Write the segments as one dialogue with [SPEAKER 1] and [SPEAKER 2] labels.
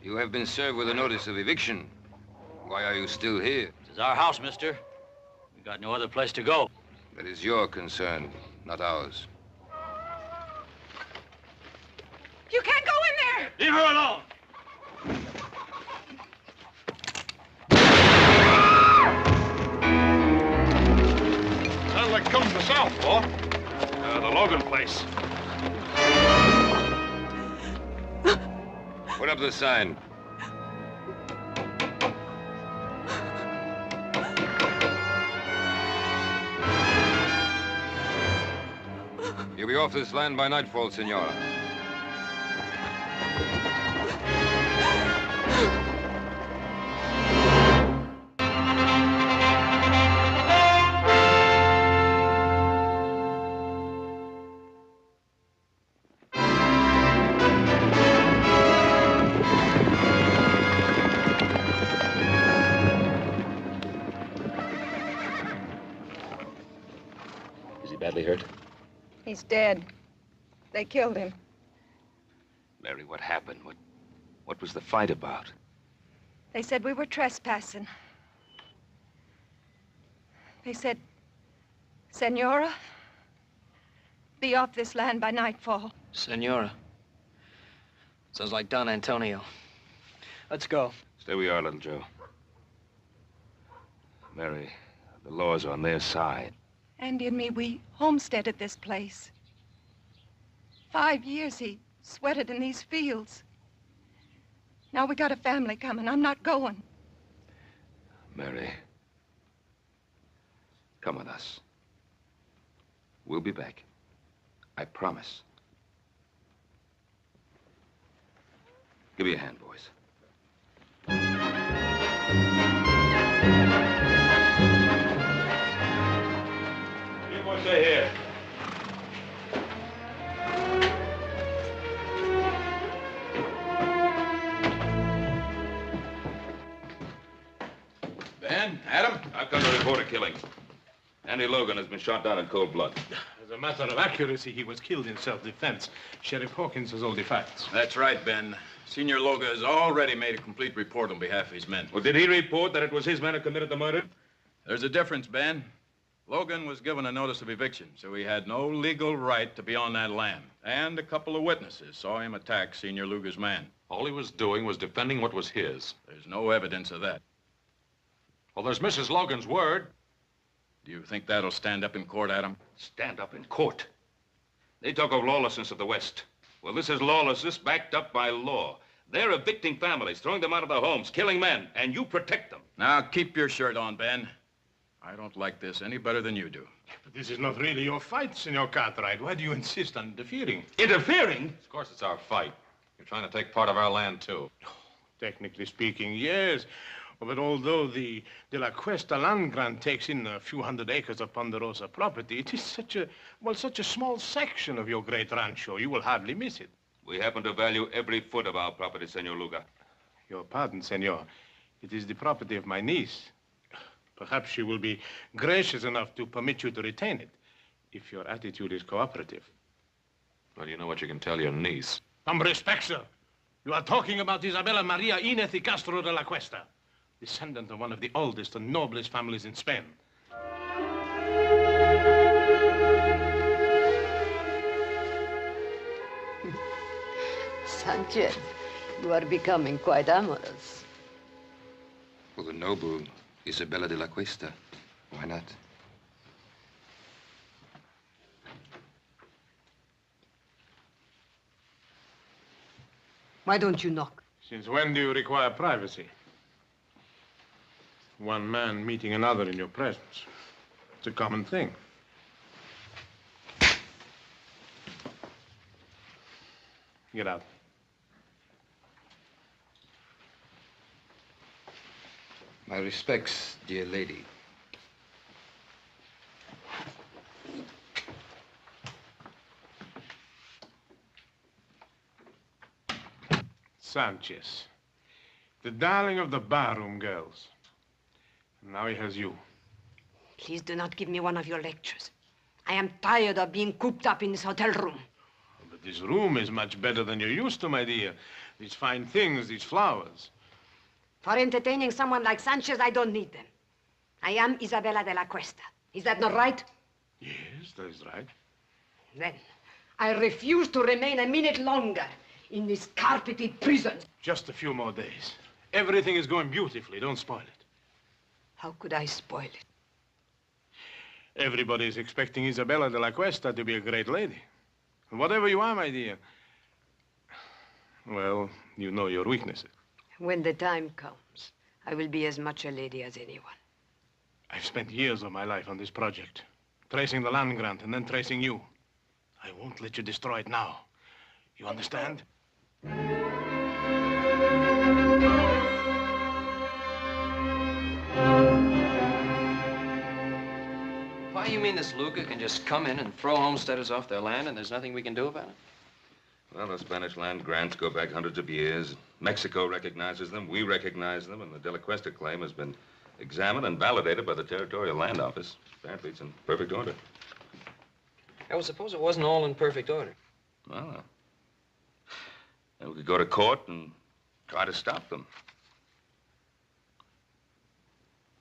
[SPEAKER 1] You have been served with a notice of eviction. Why are you still here?
[SPEAKER 2] This is our house, mister. We got no other place to go.
[SPEAKER 1] That is your concern, not ours.
[SPEAKER 3] You can't go in there!
[SPEAKER 2] Leave her alone!
[SPEAKER 4] Sounds like coming from the south, boy. The Logan place.
[SPEAKER 1] Put up the sign. You'll be off this land by nightfall, Senora.
[SPEAKER 5] Is he badly hurt?
[SPEAKER 3] He's dead. They killed him.
[SPEAKER 1] Mary, what happened? What was the fight about?
[SPEAKER 3] They said we were trespassing. They said, Senora, be off this land by nightfall.
[SPEAKER 6] Senora. Sounds like Don Antonio. Let's go.
[SPEAKER 1] Stay where you are, little Joe. Mary, the law's on their side.
[SPEAKER 3] Andy and me, we homesteaded this place. 5 years he sweated in these fields. Now we got a family coming. I'm not going.
[SPEAKER 1] Mary, come with us. We'll be back. I promise. Give me a hand, boys.
[SPEAKER 4] What's here?
[SPEAKER 7] Ben, Adam?
[SPEAKER 1] I've come to report a killing. Andy Logan has been shot down in cold blood.
[SPEAKER 4] As a matter of accuracy, he was killed in self-defense. Sheriff Hawkins has all the facts.
[SPEAKER 7] That's right, Ben. Senior Logan has already made a complete report on behalf of his men.
[SPEAKER 1] Well, did he report that it was his men who committed the murder?
[SPEAKER 7] There's a difference, Ben. Logan was given a notice of eviction, so he had no legal right to be on that land. And a couple of witnesses saw him attack Senior Luger's man.
[SPEAKER 8] All he was doing was defending what was his.
[SPEAKER 7] There's no evidence of that.
[SPEAKER 8] Well, there's Mrs. Logan's word.
[SPEAKER 7] Do you think that'll stand up in court, Adam?
[SPEAKER 1] Stand up in court. They talk of lawlessness of the West. Well, this is lawlessness backed up by law. They're evicting families, throwing them out of their homes, killing men, and you protect them.
[SPEAKER 7] Now, keep your shirt on, Ben. I don't like this any better than you do.
[SPEAKER 4] But this is not really your fight, Senor Cartwright. Why do you insist on interfering?
[SPEAKER 1] Interfering?
[SPEAKER 8] Of course, it's our fight. You're trying to take part of our land, too.
[SPEAKER 4] Technically speaking, yes. But although the De La Cuesta land grant takes in a few hundred acres of Ponderosa property, it is such a small section of your great rancho, you will hardly miss it.
[SPEAKER 1] We happen to value every foot of our property, Senor Luga.
[SPEAKER 4] Your pardon, senor. It is the property of my niece. Perhaps she will be gracious enough to permit you to retain it, if your attitude is cooperative.
[SPEAKER 8] Well, you know what you can tell your niece.
[SPEAKER 4] Some respect, sir. You are talking about Isabella Maria Inez y Castro de la Cuesta, descendant of one of the oldest and noblest families in Spain.
[SPEAKER 9] Sanchez, you are becoming quite amorous.
[SPEAKER 1] For the noble Isabella de la Cuesta, why not?
[SPEAKER 9] Why don't you knock?
[SPEAKER 4] Since when do you require privacy? One man meeting another in your presence. It's a common thing. Get out.
[SPEAKER 1] My respects, dear lady.
[SPEAKER 4] Sanchez, the darling of the barroom girls. And now he has you.
[SPEAKER 9] Please do not give me one of your lectures. I am tired of being cooped up in this hotel room.
[SPEAKER 4] But this room is much better than you're used to, my dear. these fine things, these flowers.
[SPEAKER 9] For entertaining someone like Sanchez, I don't need them. I am Isabella de la Cuesta. Is that not right?
[SPEAKER 4] Yes, that is right.
[SPEAKER 9] Then I refuse to remain a minute longer in this carpeted prison.
[SPEAKER 4] Just a few more days. Everything is going beautifully. Don't spoil it.
[SPEAKER 9] How could I spoil it?
[SPEAKER 4] Everybody is expecting Isabella de la Cuesta to be a great lady. And whatever you are, my dear, well, you know your weaknesses.
[SPEAKER 9] When the time comes, I will be as much a lady as anyone.
[SPEAKER 4] I've spent years of my life on this project, tracing the land grant and then tracing you. I won't let you destroy it now. You understand?
[SPEAKER 6] Why, you mean this Luca can just come in and throw homesteaders off their land and there's nothing we can do about it?
[SPEAKER 1] Well, the Spanish land grants go back hundreds of years. Mexico recognizes them, we recognize them, and the De La Cuesta claim has been examined and validated by the Territorial Land Office. Apparently, it's in perfect order.
[SPEAKER 6] I would suppose it wasn't all in perfect order.
[SPEAKER 1] Well, then we could go to court and try to stop them.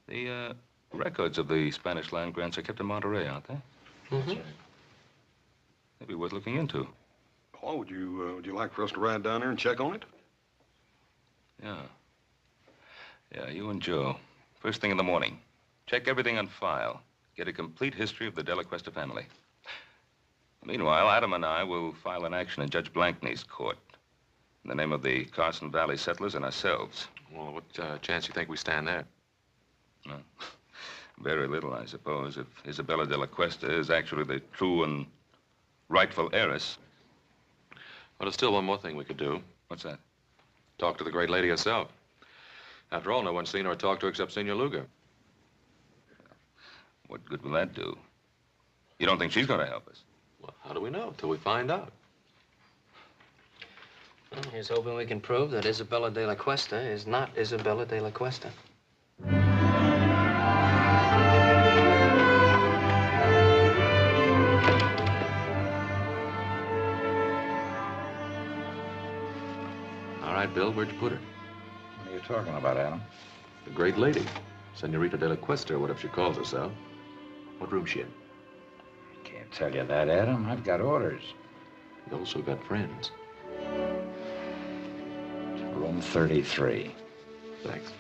[SPEAKER 1] The records of the Spanish land grants are kept in Monterey, aren't they?
[SPEAKER 6] Mm-hmm.
[SPEAKER 1] They'd be worth looking into.
[SPEAKER 5] Paul, would you like for us to ride down there and check on it?
[SPEAKER 1] Yeah. Yeah, you and Joe. First thing in the morning. Check everything on file. Get a complete history of the De La Cuesta family. Meanwhile, Adam and I will file an action in Judge Blankney's court in the name of the Carson Valley settlers and ourselves.
[SPEAKER 8] Well, what chance do you think we stand there?
[SPEAKER 1] Very little, I suppose, if Isabella de la Cuesta is actually the true and rightful heiress.
[SPEAKER 8] Well, there's still one more thing we could do.
[SPEAKER 1] What's that?
[SPEAKER 8] Talk to the great lady herself. After all, no one's seen her or talked to her except Senor Luger.
[SPEAKER 1] What good will that do? You don't think she's going to help us?
[SPEAKER 8] Well, how do we know? Till we find out.
[SPEAKER 6] Well, here's hoping we can prove that Isabella de la Cuesta is not Isabella de la Cuesta.
[SPEAKER 8] All right, Bill, where'd you put her?
[SPEAKER 10] What are you talking about, Adam?
[SPEAKER 8] The great lady. Senorita de la Cuesta, or whatever she calls herself. What room's she in?
[SPEAKER 10] I can't tell you that, Adam. I've got orders.
[SPEAKER 8] You also got friends.
[SPEAKER 10] Room 33.
[SPEAKER 8] Thanks.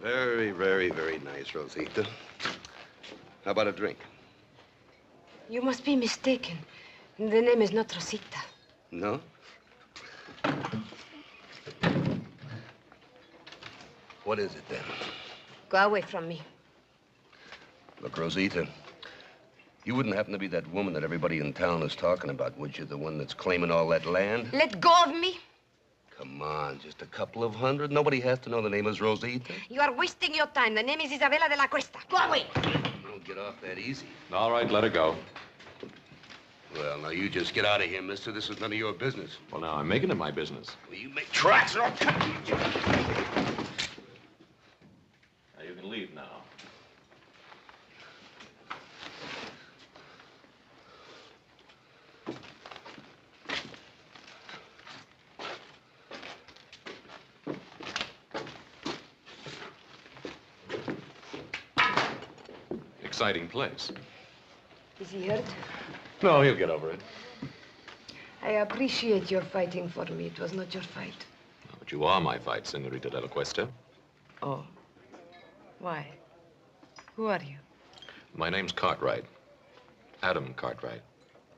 [SPEAKER 5] Very, very, very nice, Rosita. How about a drink?
[SPEAKER 9] You must be mistaken. The name is not Rosita.
[SPEAKER 5] No? What is it, then?
[SPEAKER 9] Go away from me.
[SPEAKER 5] Look, Rosita, you wouldn't happen to be that woman that everybody in town is talking about, would you? The one that's claiming all that land?
[SPEAKER 9] Let go of me.
[SPEAKER 5] Come on, just a couple of hundred. Nobody has to know the name is Rosita.
[SPEAKER 9] You are wasting your time. The name is Isabela de la Cuesta. Go away.
[SPEAKER 5] You don't get off that easy.
[SPEAKER 8] All right, let her go.
[SPEAKER 5] Well, now, you just get out of here, mister. This is none of your business.
[SPEAKER 8] Well, now, I'm making it my business.
[SPEAKER 5] Well, you make tracks.
[SPEAKER 8] Now, you can leave now. Exciting place.
[SPEAKER 9] Is he hurt?
[SPEAKER 8] No, he'll get over it.
[SPEAKER 9] I appreciate your fighting for me. It was not your fight.
[SPEAKER 8] But you are my fight, Senorita de la Cuesta.
[SPEAKER 9] Oh. Why? Who are you?
[SPEAKER 8] My name's Cartwright. Adam Cartwright.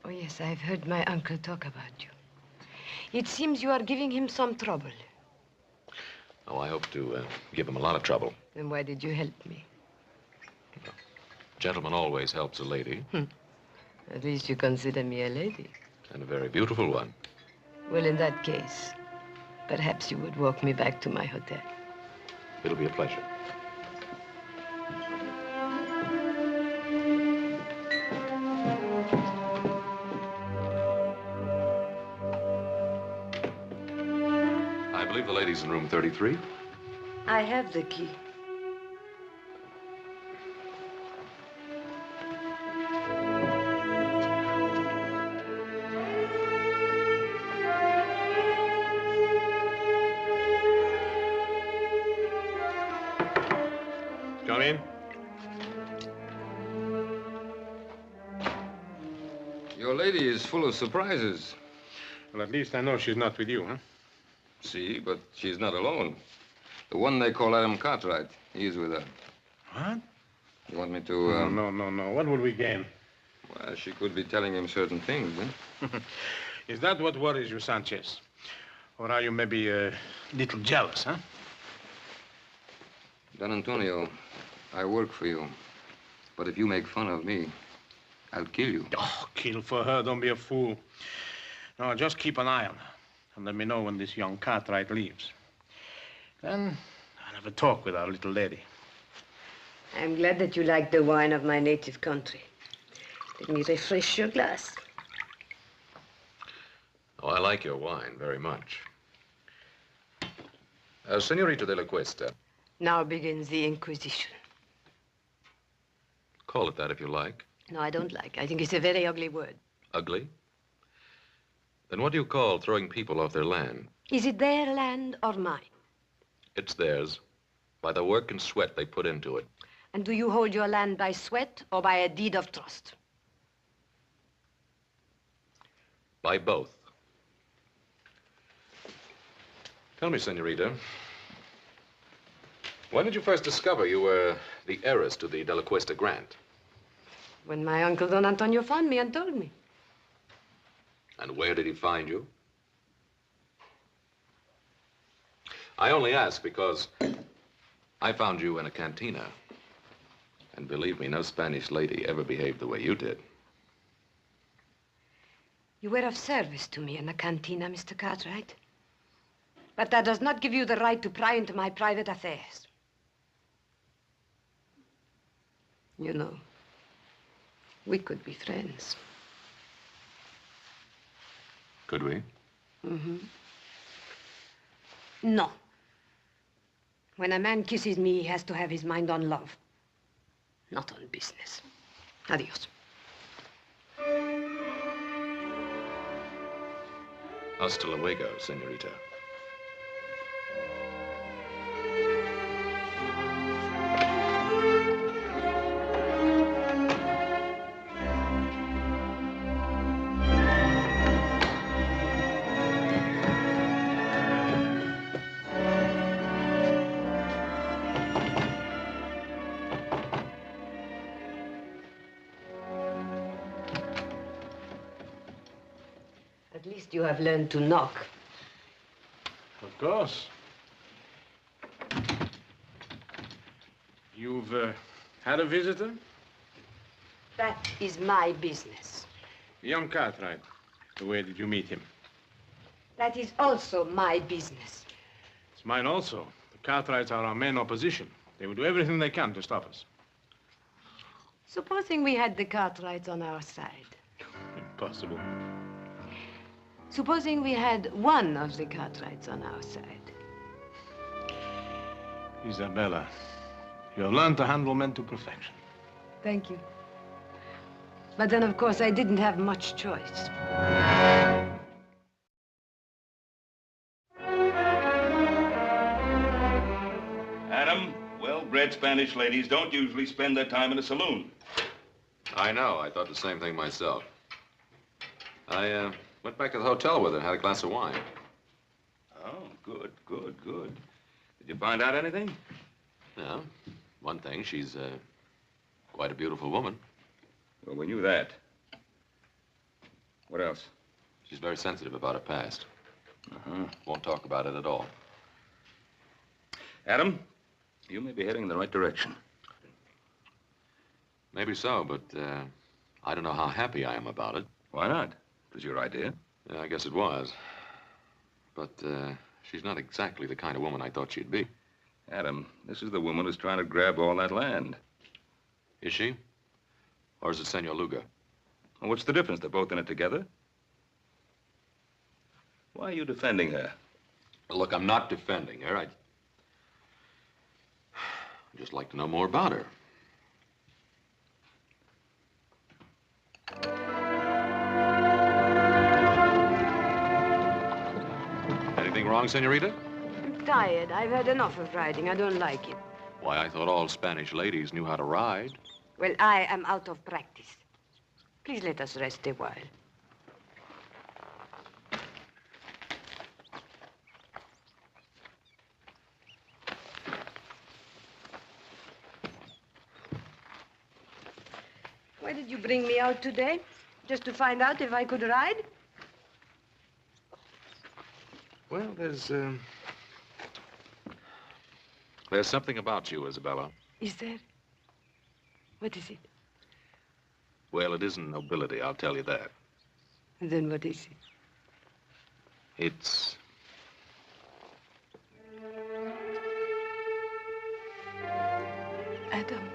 [SPEAKER 9] Oh, yes, I've heard my uncle talk about you. It seems you are giving him some trouble.
[SPEAKER 8] Oh, I hope to give him a lot of trouble.
[SPEAKER 9] Then why did you help me?
[SPEAKER 8] Gentleman always helps a lady.
[SPEAKER 9] At least you consider me a lady.
[SPEAKER 8] And a very beautiful one.
[SPEAKER 9] Well, in that case, perhaps you would walk me back to my hotel.
[SPEAKER 8] It'll be a pleasure. I believe the lady's in room 33.
[SPEAKER 9] I have the key.
[SPEAKER 4] Come in.
[SPEAKER 11] Your lady is full of surprises.
[SPEAKER 4] Well, at least I know she's not with you, huh?
[SPEAKER 11] See, but she's not alone. The one they call Adam Cartwright, he's with her.
[SPEAKER 4] What?
[SPEAKER 11] You want me to...
[SPEAKER 4] No. What would we gain?
[SPEAKER 11] Well, she could be telling him certain things, huh?
[SPEAKER 4] Is that what worries you, Sanchez? Or are you maybe a little jealous, huh?
[SPEAKER 11] Don Antonio, I work for you. But if you make fun of me, I'll kill you.
[SPEAKER 4] Oh, kill for her. Don't be a fool. No, just keep an eye on her. And let me know when this young Cartwright leaves. Then I'll have a talk with our little lady.
[SPEAKER 9] I'm glad that you like the wine of my native country. Let me refresh your glass.
[SPEAKER 8] Oh, I like your wine very much. Senorita de la Cuesta.
[SPEAKER 9] Now begins the Inquisition.
[SPEAKER 8] Call it that if you like.
[SPEAKER 9] No, I don't like. I think it's a very ugly word.
[SPEAKER 8] Ugly? Then what do you call throwing people off their land?
[SPEAKER 9] Is it their land or mine?
[SPEAKER 8] It's theirs, by the work and sweat they put into it.
[SPEAKER 9] And do you hold your land by sweat or by a deed of trust?
[SPEAKER 8] By both. Tell me, Senorita, when did you first discover you were the heiress to the De La Cuesta grant?
[SPEAKER 9] When my uncle Don Antonio found me and told me.
[SPEAKER 8] And where did he find you? I only ask because I found you in a cantina. And believe me, no Spanish lady ever behaved the way you did.
[SPEAKER 9] You were of service to me in the cantina, Mr. Cartwright. But that does not give you the right to pry into my private affairs. You know, we could be friends.
[SPEAKER 8] Could we?
[SPEAKER 9] Mm-hmm. No. When a man kisses me, he has to have his mind on love, not on business. Adios.
[SPEAKER 8] Hasta luego, senorita.
[SPEAKER 9] least you have learned to knock.
[SPEAKER 4] Of course. You've had a visitor?
[SPEAKER 9] That is my business.
[SPEAKER 4] Young Cartwright. Where did you meet him?
[SPEAKER 9] That is also my business.
[SPEAKER 4] It's mine also. The Cartwrights are our main opposition. They will do everything they can to stop us.
[SPEAKER 9] Supposing we had the Cartwrights on our side.
[SPEAKER 4] Impossible.
[SPEAKER 9] Supposing we had one of the Cartwrights on our side.
[SPEAKER 4] Isabella, you have learned to handle men to perfection.
[SPEAKER 9] Thank you. But then, of course, I didn't have much choice.
[SPEAKER 1] Adam, well-bred Spanish ladies don't usually spend their time in a saloon.
[SPEAKER 8] I know. I thought the same thing myself. I went back to the hotel with her and had a glass of wine.
[SPEAKER 1] Oh, good, good, good. Did you find out anything?
[SPEAKER 8] Yeah. One thing, she's quite a beautiful woman.
[SPEAKER 1] Well, we knew that. What else?
[SPEAKER 8] She's very sensitive about her past.
[SPEAKER 1] Uh-huh.
[SPEAKER 8] Won't talk about it at all.
[SPEAKER 1] Adam, you may be heading in the right direction.
[SPEAKER 8] Maybe so, but I don't know how happy I am about it.
[SPEAKER 1] Why not? It was your idea.
[SPEAKER 8] Yeah, I guess it was. But she's not exactly the kind of woman I thought she'd be.
[SPEAKER 1] Adam, this is the woman who's trying to grab all that land.
[SPEAKER 8] Is she? Or is it Senor Luga?
[SPEAKER 1] Well, what's the difference? They're both in it together. Why are you defending her?
[SPEAKER 8] Look, I'm not defending her. I'd just like to know more about her. Anything wrong, senorita?
[SPEAKER 9] I'm tired. I've had enough of riding. I don't like it.
[SPEAKER 8] Why, I thought all Spanish ladies knew how to ride.
[SPEAKER 9] Well, I am out of practice. Please let us rest a while. Why did you bring me out today? Just to find out if I could ride?
[SPEAKER 8] Well, there's something about you, Isabella.
[SPEAKER 9] Is there? What is it?
[SPEAKER 8] Well, it isn't nobility, I'll tell you that.
[SPEAKER 9] Then what is it?
[SPEAKER 8] It's...
[SPEAKER 9] Adam,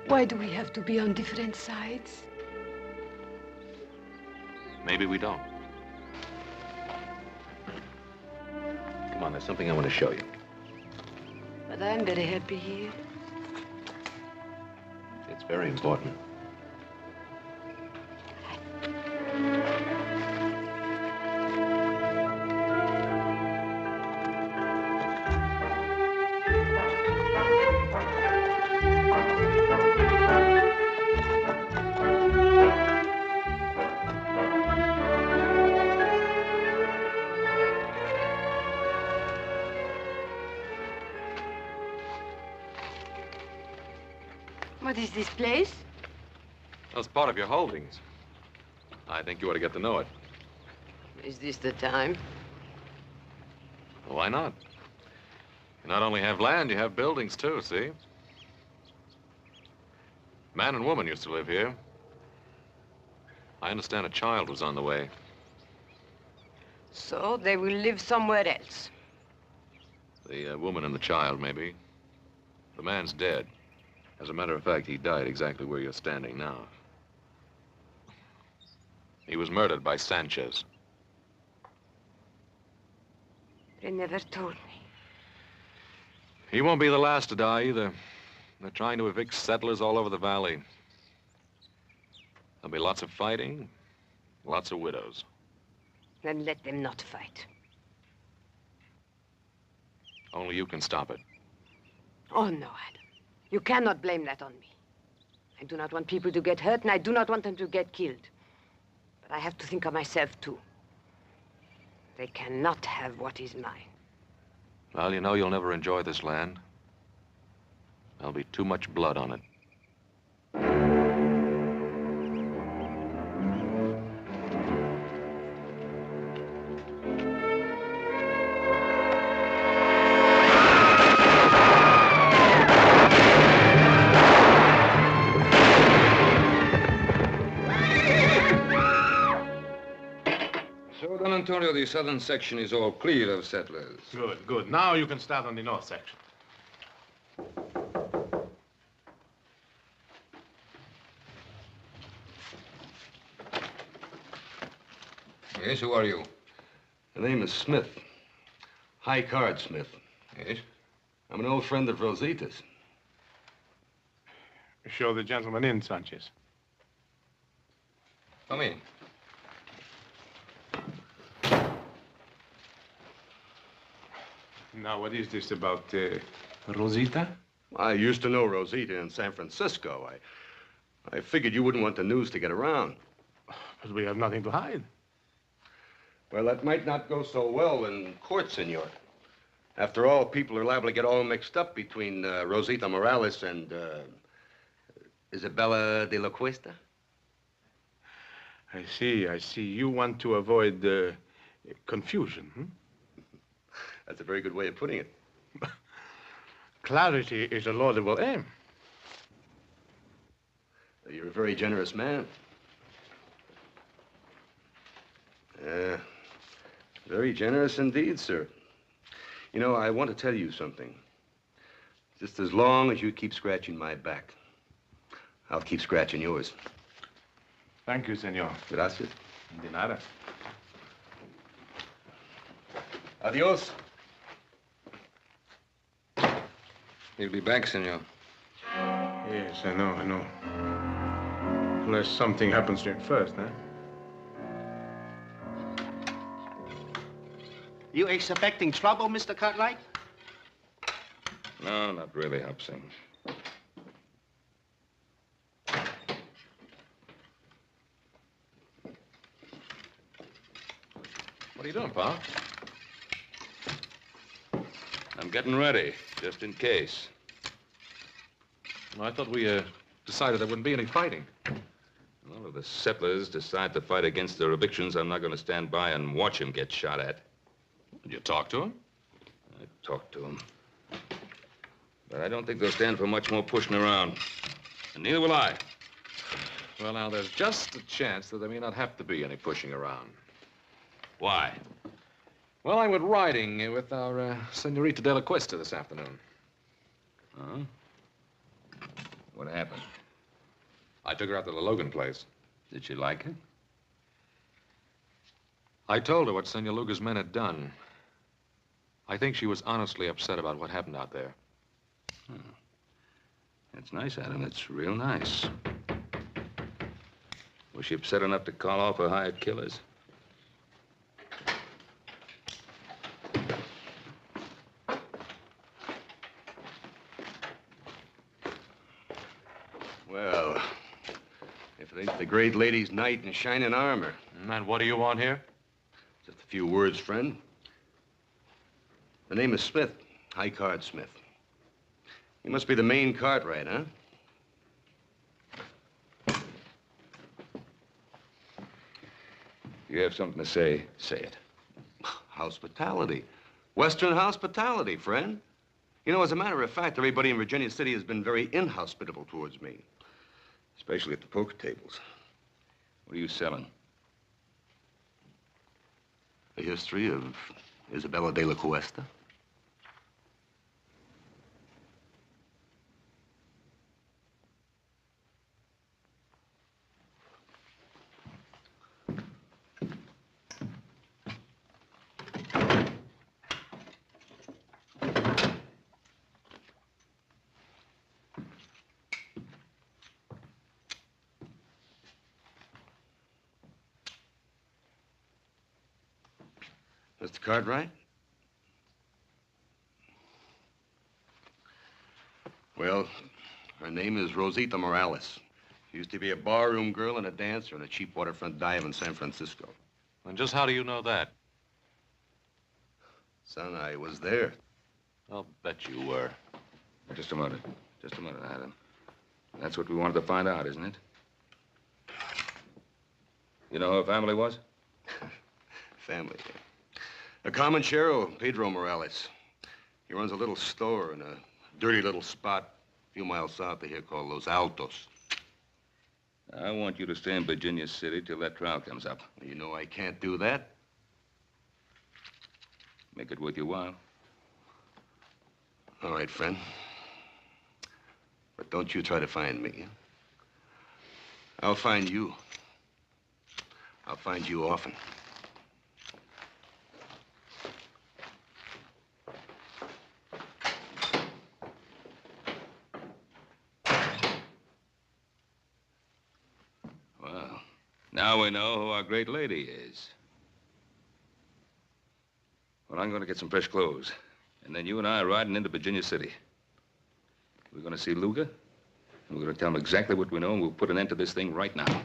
[SPEAKER 9] why do we have to be on different sides?
[SPEAKER 8] Maybe we don't. Come on, there's something I want to show you.
[SPEAKER 9] But I'm very happy here.
[SPEAKER 8] It's very important.
[SPEAKER 9] What is this place?
[SPEAKER 8] That's part of your holdings. I think you ought to get to know it.
[SPEAKER 9] Is this the time?
[SPEAKER 8] Well, why not? You not only have land, you have buildings, too, see? Man and woman used to live here. I understand a child was on the way.
[SPEAKER 9] So they will live somewhere else.
[SPEAKER 8] The woman and the child, maybe. The man's dead. As a matter of fact, he died exactly where you're standing now. He was murdered by Sanchez.
[SPEAKER 9] They never told me.
[SPEAKER 8] He won't be the last to die, either. They're trying to evict settlers all over the valley. There'll be lots of fighting, lots of widows.
[SPEAKER 9] Then let them not fight.
[SPEAKER 8] Only you can stop it.
[SPEAKER 9] Oh, no, Adam. You cannot blame that on me. I do not want people to get hurt, and I do not want them to get killed. But I have to think of myself, too. They cannot have what is mine.
[SPEAKER 8] Well, you know you'll never enjoy this land. There'll be too much blood on it.
[SPEAKER 11] the southern section is all clear of settlers.
[SPEAKER 4] Good, good. Now you can start on the north section.
[SPEAKER 11] Yes, who are you?
[SPEAKER 5] The name is Smith. High Card Smith.
[SPEAKER 11] Yes?
[SPEAKER 5] I'm an old friend of Rosita's.
[SPEAKER 4] Show the gentleman in, Sanchez.
[SPEAKER 11] Come in.
[SPEAKER 4] Now, what is this about Rosita?
[SPEAKER 5] I used to know Rosita in San Francisco. I figured you wouldn't want the news to get around.
[SPEAKER 4] But we have nothing to hide.
[SPEAKER 5] Well, that might not go so well in court, senor. After all, people are liable to get all mixed up between Rosita Morales and Isabella de la Cuesta.
[SPEAKER 4] I see, I see. You want to avoid confusion, hmm?
[SPEAKER 5] That's a very good way of putting it.
[SPEAKER 4] Clarity is a laudable aim.
[SPEAKER 5] You're a very generous man. Very generous indeed, sir. You know, I want to tell you something. Just as long as you keep scratching my back, I'll keep scratching yours.
[SPEAKER 4] Thank you, senor.
[SPEAKER 5] Gracias.
[SPEAKER 4] De nada.
[SPEAKER 5] Adios.
[SPEAKER 11] He'll be back, senor.
[SPEAKER 4] Yes, I know, I know. Unless something happens to him first, huh?
[SPEAKER 12] You expecting trouble, Mr. Cartwright?
[SPEAKER 1] No, not really, Hobson.
[SPEAKER 8] What are you doing, Pa?
[SPEAKER 1] I'm getting ready, just in case.
[SPEAKER 8] Well, I thought we decided there wouldn't be any fighting.
[SPEAKER 1] Well, if the settlers decide to fight against their evictions, I'm not going to stand by and watch them get shot at.
[SPEAKER 8] Did you talk to him?
[SPEAKER 1] I talked to them. But I don't think they'll stand for much more pushing around. And neither will I.
[SPEAKER 8] Well, now, there's just a chance that there may not have to be any pushing around.
[SPEAKER 1] Why?
[SPEAKER 8] Well, I went riding with our Senorita de la Cuesta this afternoon.
[SPEAKER 1] Huh? What happened?
[SPEAKER 8] I took her out to the Logan place.
[SPEAKER 1] Did she like it?
[SPEAKER 8] I told her what Senor Luga's men had done. I think she was honestly upset about what happened out there.
[SPEAKER 1] Hmm. That's nice, Adam. That's real nice. Was she upset enough to call off her hired killers?
[SPEAKER 5] Well, if it ain't the great lady's knight in shining armor.
[SPEAKER 8] And what do you want here?
[SPEAKER 5] Just a few words, friend. The name is Smith, High Card Smith. You must be the main Cartwright, huh?
[SPEAKER 1] You have something to say, say it.
[SPEAKER 5] Hospitality. Western hospitality, friend. You know, as a matter of fact, everybody in Virginia City has been very inhospitable towards me. Especially at the poker tables.
[SPEAKER 1] What are you selling?
[SPEAKER 5] The history of Isabella de la Cuesta. Mr. Cartwright? Well, her name is Rosita Morales. She used to be a barroom girl and a dancer in a cheap waterfront dive in San Francisco.
[SPEAKER 8] And just how do you know that?
[SPEAKER 5] Son, I was there.
[SPEAKER 8] I'll bet you were.
[SPEAKER 1] Just a minute. Just a minute, Adam. That's what we wanted to find out, isn't it? You know who her family was?
[SPEAKER 5] Family. A comanchero, Pedro Morales. He runs a little store in a dirty little spot a few miles south of here called Los Altos.
[SPEAKER 1] I want you to stay in Virginia City till that trial comes up.
[SPEAKER 5] You know I can't do that.
[SPEAKER 1] Make it worth your while.
[SPEAKER 5] All right, friend. But don't you try to find me. I'll find you. I'll find you often.
[SPEAKER 1] Well, now we know who our great lady is. Well, I'm going to get some fresh clothes. And then you and I are riding into Virginia City. We're going to see Luga, and we're going to tell him exactly what we know, and we'll put an end to this thing right now.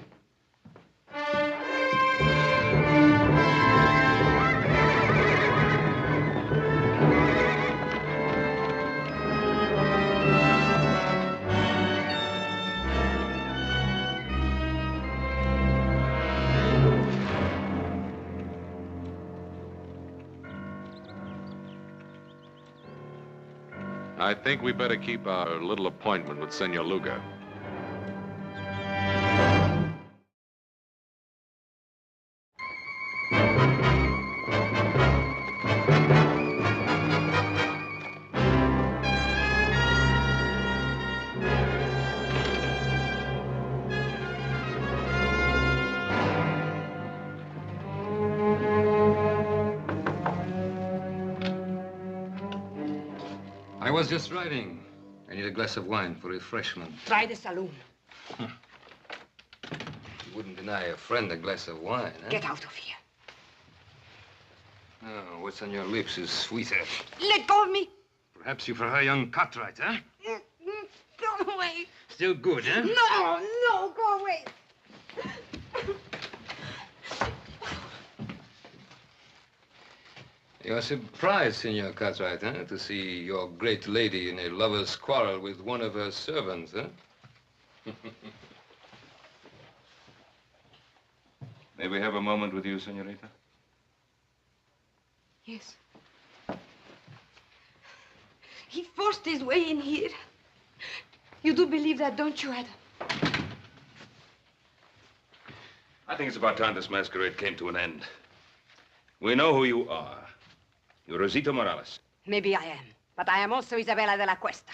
[SPEAKER 8] I think we better keep our little appointment with Senor Luga.
[SPEAKER 11] I was just riding. I need a glass of wine for refreshment.
[SPEAKER 9] Try the saloon.
[SPEAKER 11] You wouldn't deny a friend a glass of wine, huh?
[SPEAKER 9] Get out of here.
[SPEAKER 11] Oh, what's on your lips is sweeter.
[SPEAKER 9] Let go of me.
[SPEAKER 11] Perhaps you prefer young Cartwrights, huh?
[SPEAKER 9] Go away.
[SPEAKER 11] Still good, huh?
[SPEAKER 9] No, go away.
[SPEAKER 11] You're surprised, Senor Cartwright, huh? To see your great lady in a lover's quarrel with one of her servants, huh?
[SPEAKER 1] May we have a moment with you, senorita?
[SPEAKER 9] Yes. He forced his way in here. You do believe that, don't you, Adam?
[SPEAKER 1] I think it's about time this masquerade came to an end. We know who you are. You're Rosita Morales.
[SPEAKER 9] Maybe I am, but I am also Isabella de la Cuesta.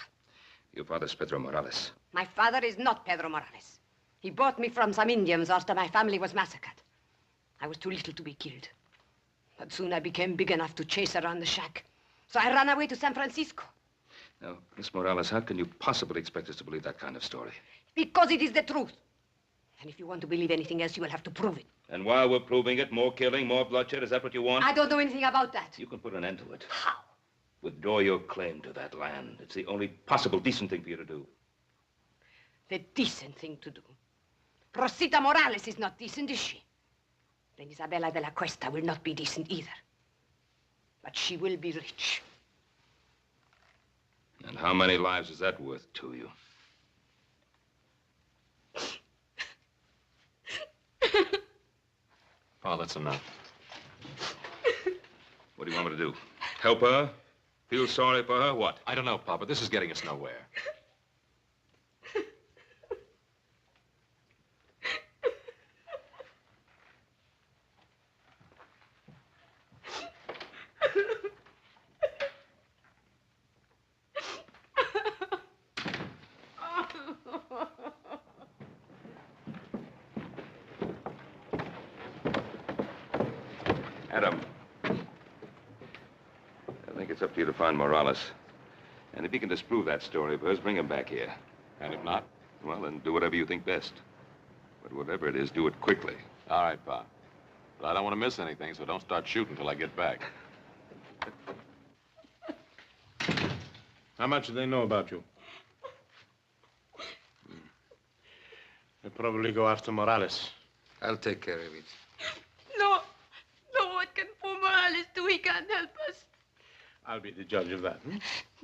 [SPEAKER 1] Your father's Pedro Morales.
[SPEAKER 9] My father is not Pedro Morales. He bought me from some Indians after my family was massacred. I was too little to be killed. But soon I became big enough to chase around the shack. So I ran away to San Francisco.
[SPEAKER 1] Now, Miss Morales, how can you possibly expect us to believe that kind of story?
[SPEAKER 9] Because it is the truth. And if you want to believe anything else, you will have to prove it.
[SPEAKER 1] And while we're proving it, more killing, more bloodshed, is that what you want?
[SPEAKER 9] I don't know anything about that.
[SPEAKER 1] You can put an end to it.
[SPEAKER 9] How?
[SPEAKER 1] Withdraw your claim to that land. It's the only possible decent thing for you to do.
[SPEAKER 9] The decent thing to do. Rosita Morales is not decent, is she? Then Isabella de la Cuesta will not be decent either. But she will be rich.
[SPEAKER 1] And how many lives is that worth to you?
[SPEAKER 8] Oh, that's enough.
[SPEAKER 1] What do you want me to do? Help her? Feel sorry for her? What?
[SPEAKER 8] I don't know, Papa. This is getting us nowhere.
[SPEAKER 1] Adam, I think it's up to you to find Morales. And if you can disprove that story of hers, bring him back here.
[SPEAKER 8] And if not?
[SPEAKER 1] Well, then do whatever you think best. But whatever it is, do it quickly.
[SPEAKER 8] All right, Pa. But I don't want to miss anything, so don't start shooting till I get back.
[SPEAKER 4] How much do they know about you? They probably go after Morales.
[SPEAKER 11] I'll take care of it.
[SPEAKER 13] No, what can poor Morales do? He can't help us.
[SPEAKER 4] I'll be the judge of that.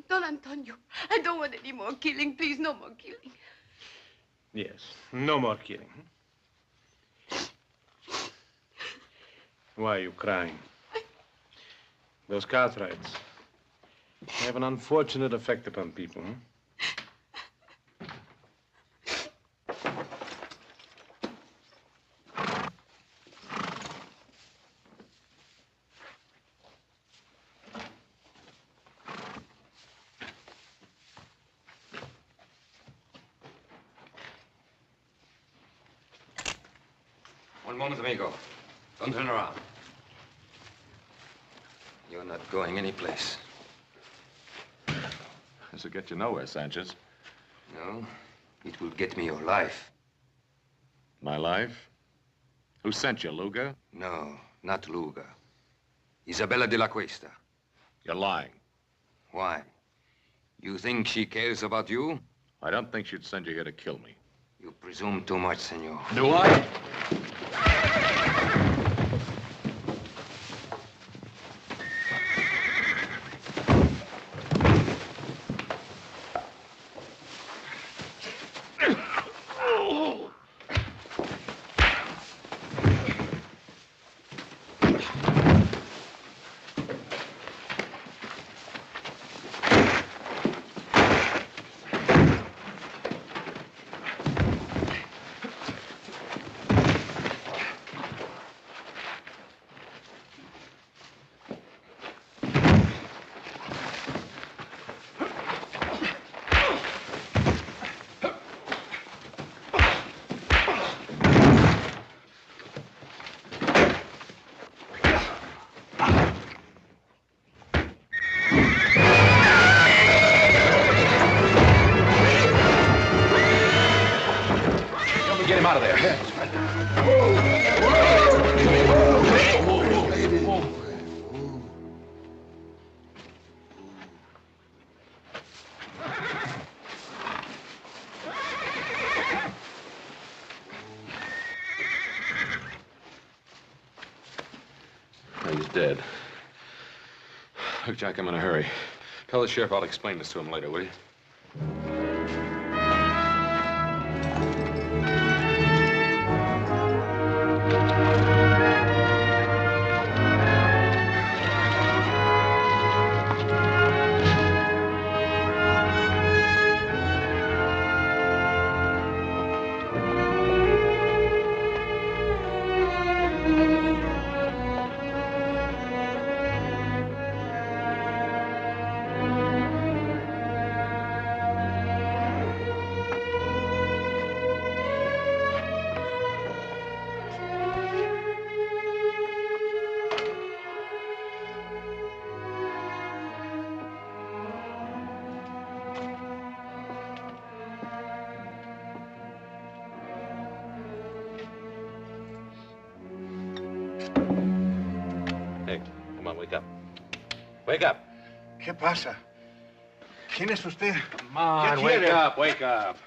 [SPEAKER 13] Don Antonio, I don't want any more killing. Please, no more killing.
[SPEAKER 4] Yes, no more killing. Why are you crying? Those Cartwrights have an unfortunate effect upon people.
[SPEAKER 11] One moment, amigo. Don't turn around. You're not going anyplace.
[SPEAKER 8] This will get you nowhere, Sanchez.
[SPEAKER 11] No, it will get me your life.
[SPEAKER 8] My life? Who sent you, Luga?
[SPEAKER 11] No, not Luga. Isabella de la Cuesta.
[SPEAKER 8] You're lying.
[SPEAKER 11] Why? You think she cares about you?
[SPEAKER 8] I don't think she'd send you here to kill me.
[SPEAKER 11] You presume too much, senor.
[SPEAKER 8] Do I?
[SPEAKER 5] Get him out of there.
[SPEAKER 8] He's dead. Look, Jack, I'm in a hurry. Tell the sheriff I'll explain this to him later, will you? Come on, wake up. Wake up.
[SPEAKER 14] ¿Qué pasa? ¿Quién es usted?
[SPEAKER 8] Come on, wake up, wake up.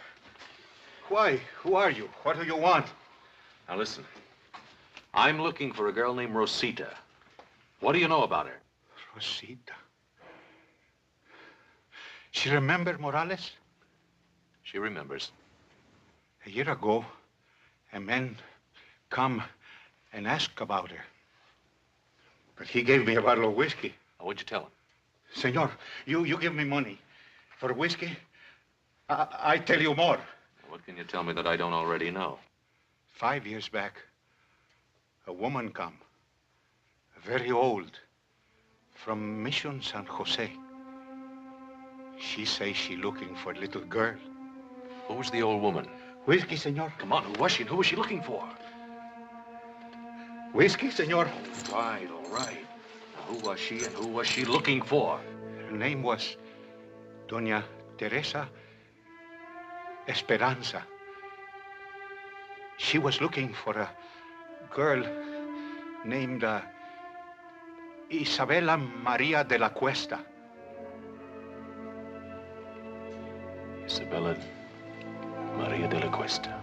[SPEAKER 14] Why? Who are you? What do you want?
[SPEAKER 8] Now listen. I'm looking for a girl named Rosita. What do you know about her?
[SPEAKER 14] Rosita. She remember Morales?
[SPEAKER 8] She remembers.
[SPEAKER 14] A year ago, a man come and ask about her. But he gave me a bottle of whiskey.
[SPEAKER 8] What'd you tell him?
[SPEAKER 14] Senor, you give me money for whiskey. I tell you more.
[SPEAKER 8] What can you tell me that I don't already know?
[SPEAKER 14] 5 years back, a woman come, very old, from Mission San Jose. She say she looking for a little girl.
[SPEAKER 8] Who was the old woman?
[SPEAKER 14] Whiskey, senor.
[SPEAKER 8] Come on, who was she and who was she looking for?
[SPEAKER 14] Whiskey, senor.
[SPEAKER 8] All right. Now, who was she and who was she looking for?
[SPEAKER 14] Her name was Doña Teresa Esperanza. She was looking for a girl named Isabella Maria de la Cuesta.
[SPEAKER 8] Isabella Maria de la Cuesta.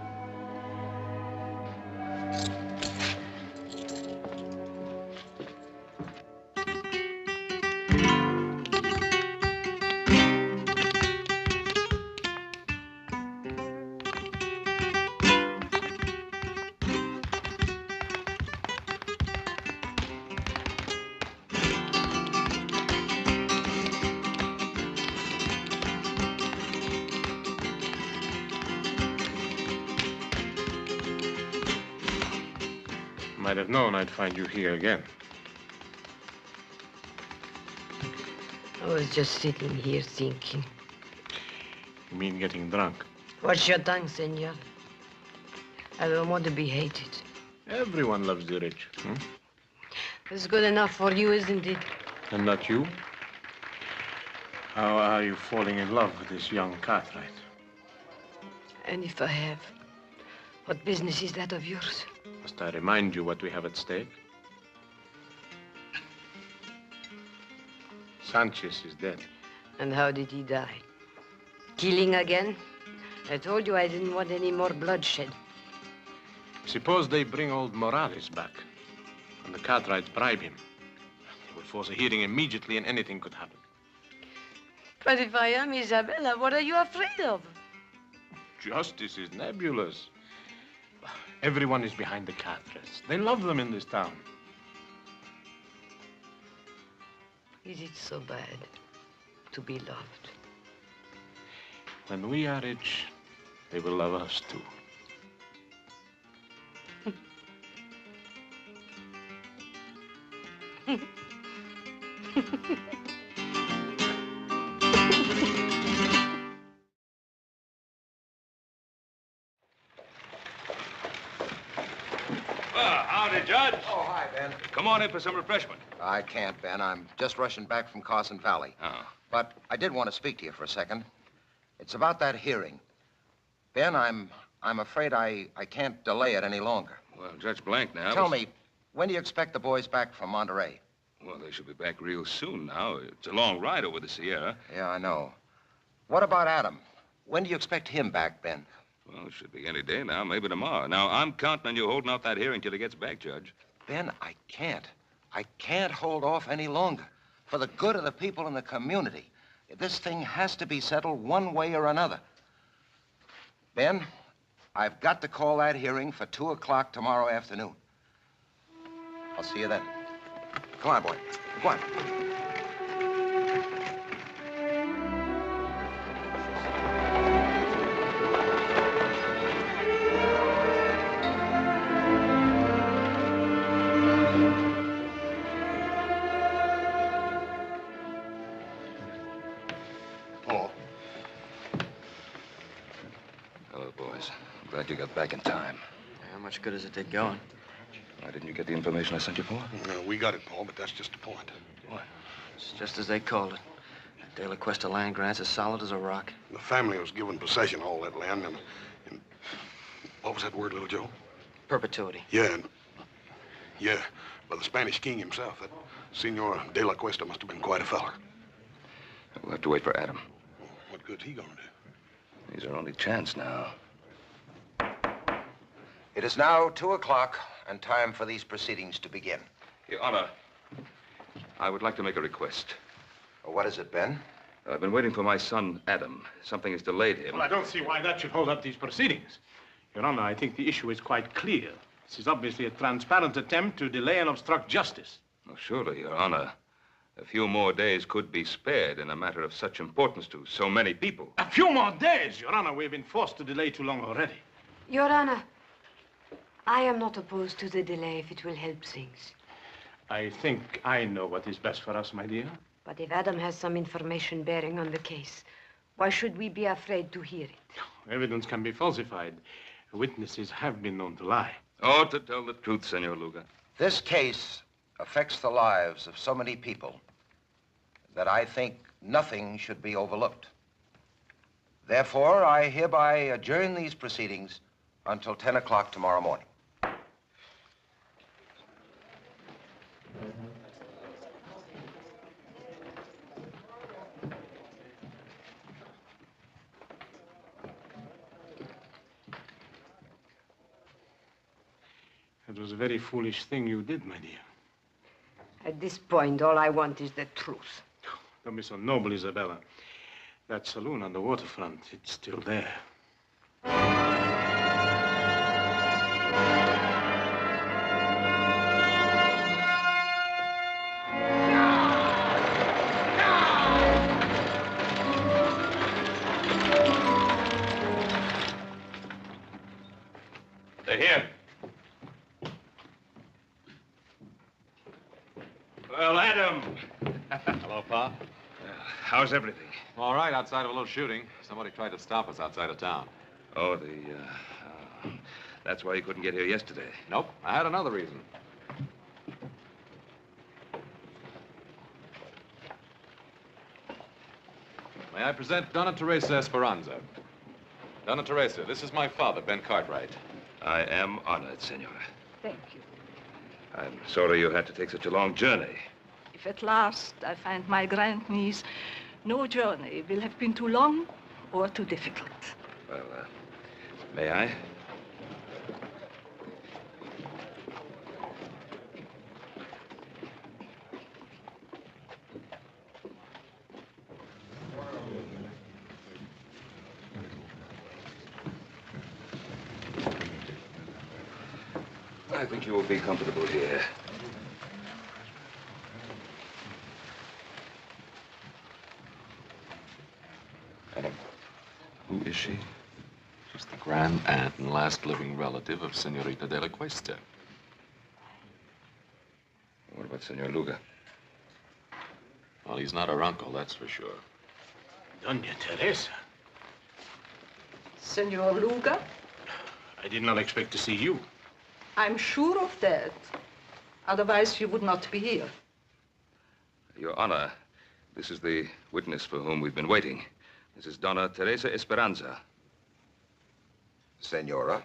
[SPEAKER 4] Might have known I'd find you here again.
[SPEAKER 9] I was just sitting here thinking.
[SPEAKER 4] You mean getting drunk?
[SPEAKER 9] Watch your tongue, senor. I don't want to be hated.
[SPEAKER 4] Everyone loves the rich. Hmm?
[SPEAKER 9] It's good enough for you, isn't it?
[SPEAKER 4] And not you? How are you falling in love with this young Cartwright?
[SPEAKER 9] And if I have, what business is that of yours?
[SPEAKER 4] Must I remind you what we have at stake? Sanchez is dead.
[SPEAKER 9] And how did he die? Killing again? I told you I didn't want any more bloodshed.
[SPEAKER 4] Suppose they bring old Morales back, and the Cartwrights bribe him. He will force a hearing immediately, and anything could happen.
[SPEAKER 9] But if I am Isabella, what are you afraid of?
[SPEAKER 4] Justice is nebulous. Everyone is behind the Cartwrights. They love them in this town.
[SPEAKER 9] Is it so bad to be loved?
[SPEAKER 4] When we are rich, they will love us too.
[SPEAKER 1] Howdy, Judge.
[SPEAKER 15] Oh, hi, Ben.
[SPEAKER 1] Come on in for some refreshment.
[SPEAKER 15] I can't, Ben. I'm just rushing back from Carson Valley.
[SPEAKER 1] Oh.
[SPEAKER 15] But I did want to speak to you for a second. It's about that hearing. Ben, I'm afraid I can't delay it any longer.
[SPEAKER 1] Well, Judge Blank now...
[SPEAKER 15] Tell me, when do you expect the boys back from Monterey?
[SPEAKER 1] Well, they should be back real soon now. It's a long ride over the Sierra.
[SPEAKER 15] Yeah, I know. What about Adam? When do you expect him back, Ben?
[SPEAKER 1] Well, it should be any day now, maybe tomorrow. Now, I'm counting on you holding out that hearing till he gets back, Judge.
[SPEAKER 15] Ben, I can't. I can't hold off any longer. For the good of the people in the community, this thing has to be settled one way or another. Ben, I've got to call that hearing for 2 o'clock tomorrow afternoon. I'll see you then. Come on, boy. Come on.
[SPEAKER 1] Hello, boys. I'm glad you got back in time.
[SPEAKER 6] How much good does it take going?
[SPEAKER 1] Why didn't you get the information I sent you for?
[SPEAKER 16] No, we got it, Paul, but that's just the point.
[SPEAKER 1] What?
[SPEAKER 6] It's just as they called it. That De La Cuesta land grant's as solid as a rock.
[SPEAKER 16] The family was given possession of all that land, and what was that word, little Joe?
[SPEAKER 6] Perpetuity.
[SPEAKER 16] Yeah, by the Spanish king himself. That Senor De La Cuesta must have been quite a feller.
[SPEAKER 1] We'll have to wait for Adam.
[SPEAKER 16] What good's he gonna do?
[SPEAKER 1] He's our only chance now.
[SPEAKER 15] It is now 2 o'clock and time for these proceedings to begin.
[SPEAKER 1] Your Honor, I would like to make a request.
[SPEAKER 15] What is it, Ben?
[SPEAKER 1] I've been waiting for my son, Adam. Something has delayed him.
[SPEAKER 4] Well, I don't see why that should hold up these proceedings. Your Honor, I think the issue is quite clear. This is obviously a transparent attempt to delay and obstruct justice.
[SPEAKER 1] Oh, surely, Your Honor. A few more days could be spared in a matter of such importance to so many people.
[SPEAKER 4] A few more days, Your Honor. We've been forced to delay too long already.
[SPEAKER 9] Your Honor, I am not opposed to the delay if it will help things.
[SPEAKER 4] I think I know what is best for us, my dear.
[SPEAKER 9] But if Adam has some information bearing on the case, why should we be afraid to hear it?
[SPEAKER 4] Evidence can be falsified. Witnesses have been known to lie.
[SPEAKER 1] Oh, to tell the truth, Senor Luga.
[SPEAKER 15] This case affects the lives of so many people that I think nothing should be overlooked. Therefore, I hereby adjourn these proceedings until 10 o'clock tomorrow morning.
[SPEAKER 4] It was a very foolish thing you did, my dear.
[SPEAKER 9] At this point, all I want is the truth.
[SPEAKER 4] Don't be so noble, Isabella. That saloon on the waterfront, it's still there.
[SPEAKER 1] They're here. Well, Adam.
[SPEAKER 7] Hello, Pa.
[SPEAKER 1] How's everything?
[SPEAKER 7] All right, outside of a little shooting. Somebody tried to stop us outside of town.
[SPEAKER 1] Oh, That's why you couldn't get here yesterday.
[SPEAKER 8] Nope, I had another reason. May I present Donna Teresa Esperanza? Donna Teresa, this is my father, Ben Cartwright.
[SPEAKER 1] I am honored, Senora.
[SPEAKER 17] Thank you.
[SPEAKER 1] I'm sorry you had to take such a long journey.
[SPEAKER 17] If at last I find my grandniece, no journey will have been too long or too difficult.
[SPEAKER 1] Well, may I? I think you will be comfortable here.
[SPEAKER 8] Who is she? She's the grand aunt and last living relative of Senorita de la Cuesta.
[SPEAKER 1] What about Senor Luga?
[SPEAKER 8] Well, he's not her uncle, that's for sure.
[SPEAKER 4] Doña Teresa.
[SPEAKER 17] Senor Luga?
[SPEAKER 4] I did not expect to see you.
[SPEAKER 17] I'm sure of that. Otherwise, you would not be here.
[SPEAKER 1] Your Honor, this is the witness for whom we've been waiting. This is Donna Teresa Esperanza.
[SPEAKER 15] Senora?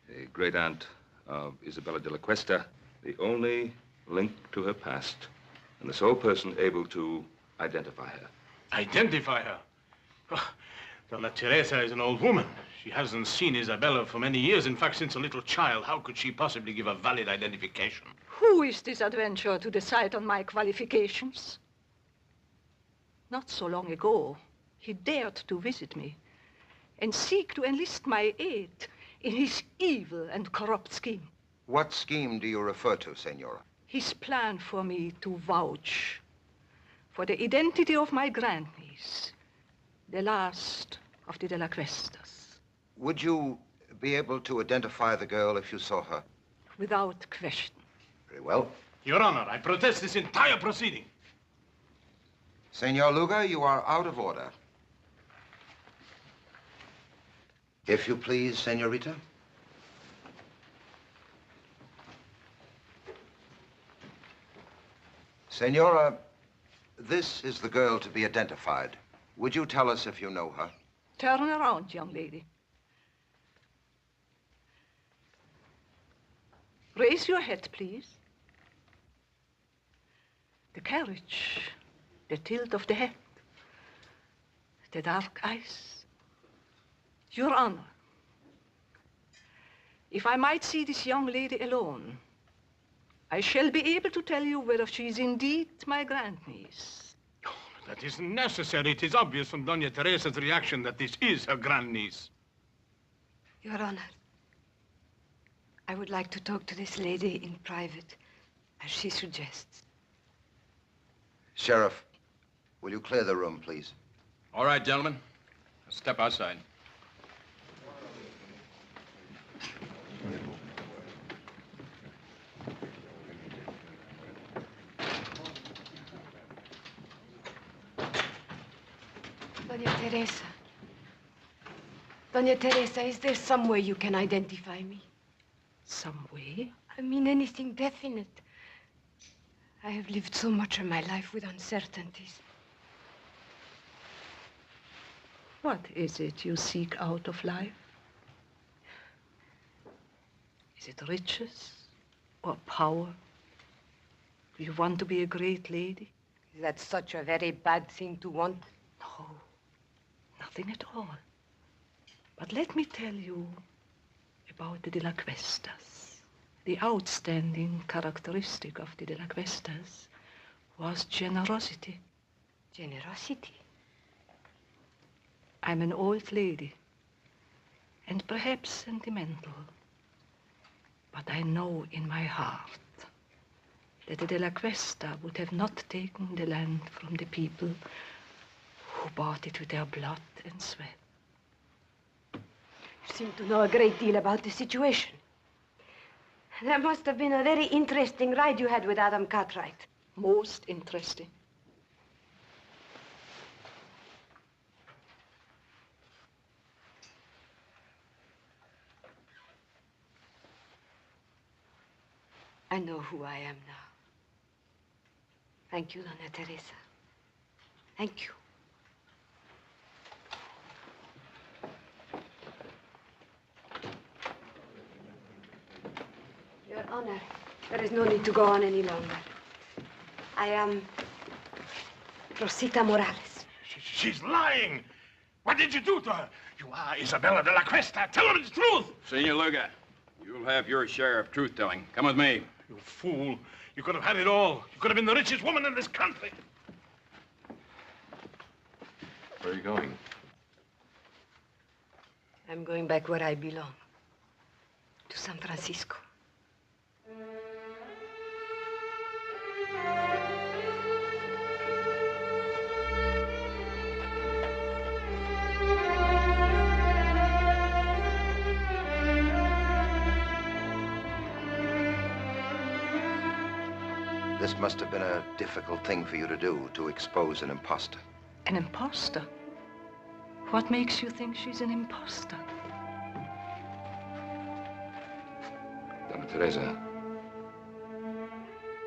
[SPEAKER 1] The great-aunt of Isabella de la Cuesta, the only link to her past, and the sole person able to identify her.
[SPEAKER 4] Identify her? Oh, Donna Teresa is an old woman. She hasn't seen Isabella for many years. In fact, since a little child. How could she possibly give a valid identification?
[SPEAKER 17] Who is this adventurer to decide on my qualifications? Not so long ago, he dared to visit me and seek to enlist my aid in his evil and corrupt scheme.
[SPEAKER 15] What scheme do you refer to, Senora?
[SPEAKER 17] His plan for me to vouch for the identity of my grandniece, the last of the De La Cuestas.
[SPEAKER 15] Would you be able to identify the girl if you saw her?
[SPEAKER 17] Without question.
[SPEAKER 15] Very well.
[SPEAKER 4] Your Honor, I protest this entire proceeding.
[SPEAKER 15] Senor Luga, you are out of order. If you please, Senorita. Senora, this is the girl to be identified. Would you tell us if you know her?
[SPEAKER 17] Turn around, young lady. Raise your head, please. The carriage, the tilt of the head, the dark eyes. Your Honor, if I might see this young lady alone, I shall be able to tell you whether she is indeed my grandniece.
[SPEAKER 4] Oh, that isn't necessary. It is obvious from Doña Teresa's reaction that this is her grandniece.
[SPEAKER 9] Your Honor, I would like to talk to this lady in private, as she suggests.
[SPEAKER 15] Sheriff, will you clear the room, please?
[SPEAKER 7] All right, gentlemen. Step outside.
[SPEAKER 9] Doña Teresa. Doña Teresa, is there some way you can identify me?
[SPEAKER 17] Some way?
[SPEAKER 9] I mean anything definite. I have lived so much of my life with uncertainties.
[SPEAKER 17] What is it you seek out of life? Is it riches or power? Do you want to be a great lady?
[SPEAKER 9] Is that such a very bad thing to want?
[SPEAKER 17] No, nothing at all. But let me tell you about the De La Cuestas. The outstanding characteristic of the De La Cuestas was generosity.
[SPEAKER 9] Generosity?
[SPEAKER 17] I'm an old lady, and perhaps sentimental. But I know in my heart that the De La Cuesta would have not taken the land from the people who bought it with their blood and sweat.
[SPEAKER 9] You seem to know a great deal about the situation. That must have been a very interesting ride you had with Adam Cartwright.
[SPEAKER 17] Most interesting.
[SPEAKER 9] I know who I am now. Thank you, Dona Teresa. Thank you. Your Honor, there is no need to go on any longer. I am Rosita Morales.
[SPEAKER 4] She's lying. What did you do to her? You are Isabella de la Cuesta. Tell her the truth.
[SPEAKER 7] Senor Luga, you'll have your share of truth-telling. Come with me.
[SPEAKER 4] You fool. You could have had it all. You could have been the richest woman in this country.
[SPEAKER 8] Where are you going?
[SPEAKER 9] I'm going back where I belong. To San Francisco.
[SPEAKER 15] This must have been a difficult thing for you to do, to expose an imposter.
[SPEAKER 17] An imposter? What makes you think she's an imposter?
[SPEAKER 5] Donna Teresa,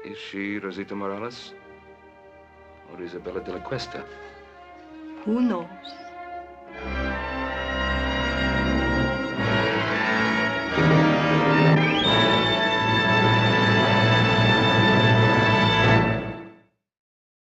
[SPEAKER 5] is she Rosita Morales or Isabella de la Cuesta?
[SPEAKER 17] Who knows?